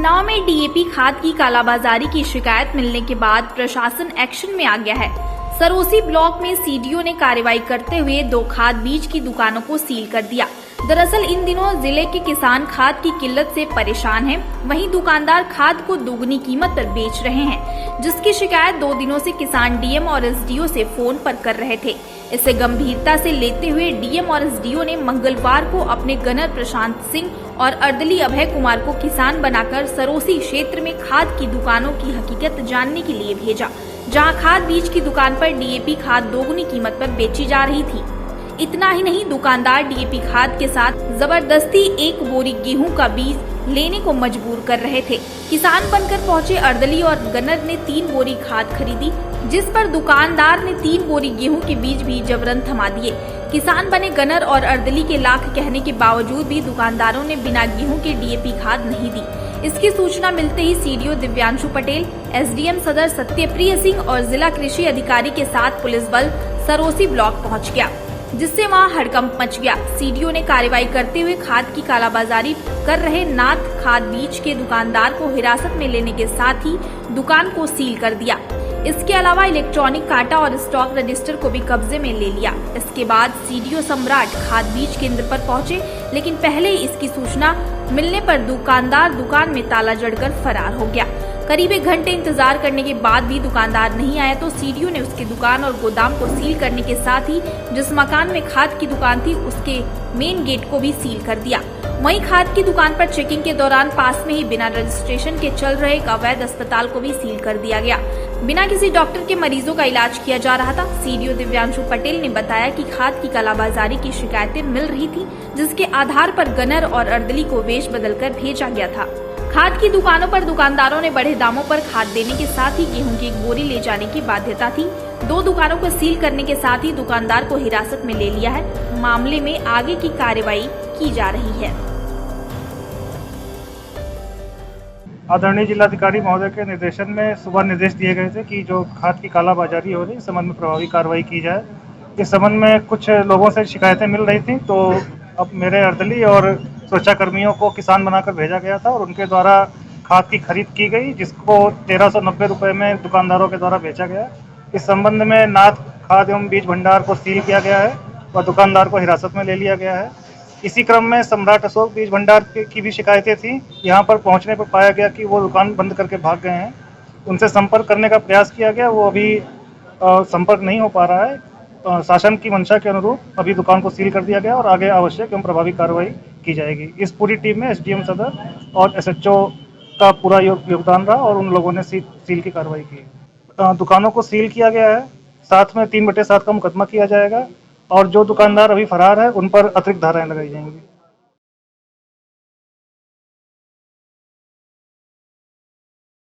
उन्नाव में डीएपी खाद की कालाबाजारी की शिकायत मिलने के बाद प्रशासन एक्शन में आ गया है। सरोसी ब्लॉक में सीडीओ ने कार्रवाई करते हुए 2 खाद बीज की दुकानों को सील कर दिया। दरअसल इन दिनों जिले के किसान खाद की किल्लत से परेशान हैं, वहीं दुकानदार खाद को दोगुनी कीमत पर बेच रहे हैं, जिसकी शिकायत 2 दिनों से किसान डीएम और एसडीओ से फोन पर कर रहे थे। इसे गंभीरता से लेते हुए डीएम और एसडीओ ने मंगलवार को अपने गनर प्रशांत सिंह और अर्दली अभय कुमार को किसान बनाकर सरोसी क्षेत्र में खाद की दुकानों की हकीकत जानने के लिए भेजा, जहां खाद बीज की दुकान पर डीएपी खाद दोगुनी कीमत पर बेची जा रही थी। इतना ही नहीं, दुकानदार डीएपी खाद के साथ जबरदस्ती 1 बोरी गेहूं का बीज लेने को मजबूर कर रहे थे। किसान बनकर पहुंचे अर्दली और गनर ने 3 बोरी खाद खरीदी, जिस पर दुकानदार ने 3 बोरी गेहूं के बीज भी जबरन थमा दिए। किसान बने गनर और अर्दली के लाख कहने के बावजूद भी दुकानदारों ने बिना गेहूं के डीएपी खाद नहीं दी। इसकी सूचना मिलते ही सीडीओ दिव्यांशु पटेल, एसडीएम सदर सत्यप्रिय सिंह और जिला कृषि अधिकारी के साथ पुलिस बल सरोसी ब्लॉक पहुंच गया, जिससे वहां हड़कंप मच गया। सीडीओ ने कार्रवाई करते हुए खाद की कालाबाजारी कर रहे नाथ खाद बीज के दुकानदार को हिरासत में लेने के साथ ही दुकान को सील कर दिया। इसके अलावा इलेक्ट्रॉनिक कांटा और स्टॉक रजिस्टर को भी कब्जे में ले लिया। इसके बाद सीडीओ सम्राट खाद बीज केंद्र पर पहुंचे, लेकिन पहले ही इसकी सूचना मिलने पर दुकानदार दुकान में ताला जड़कर फरार हो गया। करीब 1 घंटे इंतजार करने के बाद भी दुकानदार नहीं आया तो सीडीओ ने उसकी दुकान और गोदाम को सील करने के साथ ही जिस मकान में खाद की दुकान थी उसके मेन गेट को भी सील कर दिया। वहीं खाद की दुकान पर चेकिंग के दौरान पास में ही बिना रजिस्ट्रेशन के चल रहे एक अवैध अस्पताल को भी सील कर दिया गया। बिना किसी डॉक्टर के मरीजों का इलाज किया जा रहा था। सीडीओ दिव्यांशु पटेल ने बताया कि खाद की कालाबाजारी की शिकायतें मिल रही थी, जिसके आधार पर गनर और अर्दली को वेश बदलकर भेजा गया था। खाद की दुकानों पर दुकानदारों ने बढ़े दामों पर खाद देने के साथ ही गेहूं की 1 बोरी ले जाने की बाध्यता थी। 2 दुकानों को सील करने के साथ ही दुकानदार को हिरासत में ले लिया है। मामले में आगे की कार्रवाई की जा रही है। आदरणीय जिलाधिकारी महोदय के निर्देशन में सुबह निर्देश दिए गए थे कि जो खाद की कालाबाजारी हो रही है इस संबंध में प्रभावी कार्रवाई की जाए। इस संबंध में कुछ लोगों से शिकायतें मिल रही थी, तो अब मेरे अर्दली और सुरक्षा कर्मियों को किसान बनाकर भेजा गया था और उनके द्वारा खाद की खरीद की गई, जिसको 1390 रुपये में दुकानदारों के द्वारा बेचा गया। इस संबंध में नाथ खाद एवं बीज भंडार को सील किया गया है और दुकानदार को हिरासत में ले लिया गया है। इसी क्रम में सम्राट अशोक बीज भंडार की भी शिकायतें थी। यहाँ पर पहुँचने पर पाया गया कि वो दुकान बंद करके भाग गए हैं। उनसे संपर्क करने का प्रयास किया गया, वो अभी संपर्क नहीं हो पा रहा है। शासन की मंशा के अनुरूप अभी दुकान को सील कर दिया गया और आगे आवश्यक एवं प्रभावी कार्रवाई की जाएगी। इस पूरी टीम में एसडीएम सदर और एसएचओ का पूरा योगदान रहा और उन लोगों ने सील की कार्रवाई की। दुकानों को सील किया गया है, साथ में 3/7 का मुकदमा किया जाएगा और जो दुकानदार अभी फरार है उन पर अतिरिक्त धाराएं लगाई जाएंगी।